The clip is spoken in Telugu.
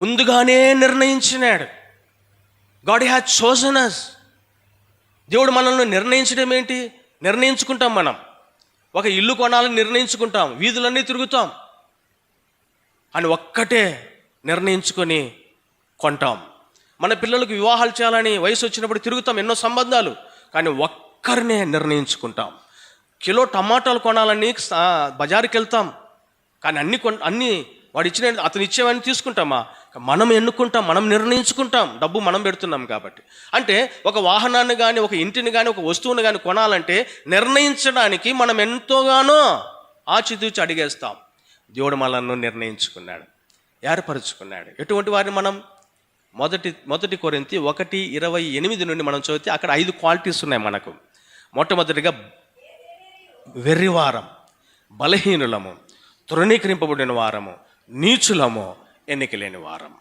ముందుగానే నిర్ణయించినాడు. God has chosen us. దేవుడు మనల్ని నిర్ణయించడం ఏంటి? నిర్ణయించుకుంటాం. మనం ఒక ఇల్లు కొనాలని నిర్ణయించుకుంటాం, వీధులన్నీ తిరుగుతాం అని ఒక్కటే నిర్ణయించుకొని కొంటాం. మన పిల్లలకు వివాహాలు చేయాలని వయసు వచ్చినప్పుడు తిరుగుతాం, ఎన్నో సంబంధాలు, కానీ ఒక్కరినే నిర్ణయించుకుంటాం. కిలో టమాటాలు కొనాలని బజారుకి వెళ్తాం, కానీ అన్నీ వాడు ఇచ్చిన అతను ఇచ్చేవన్నీ తీసుకుంటామా? మనం ఎన్నుకుంటాం, మనం నిర్ణయించుకుంటాం. డబ్బు మనం పెడుతున్నాం కాబట్టి. అంటే ఒక వాహనాన్ని కానీ, ఒక ఇంటిని కానీ, ఒక వస్తువుని కానీ కొనాలంటే నిర్ణయించడానికి మనం ఎంతోగానో ఆచితూచి అడిగేస్తాం. దేవుడు మనల్ని నిర్ణయించుకున్నాడు, ఏర్పరచుకున్నాడు. ఎటువంటి వారిని మనం? మొదటి కొరింథీ 1:28 నుండి మనం చదివితే అక్కడ 5 క్వాలిటీస్ ఉన్నాయి మనకు. మొట్టమొదటిగా వెర్రివారం, బలహీనులము, తృణీకరింపబడిన వారము, నీచులము, ఎన్నిక లేని వారం.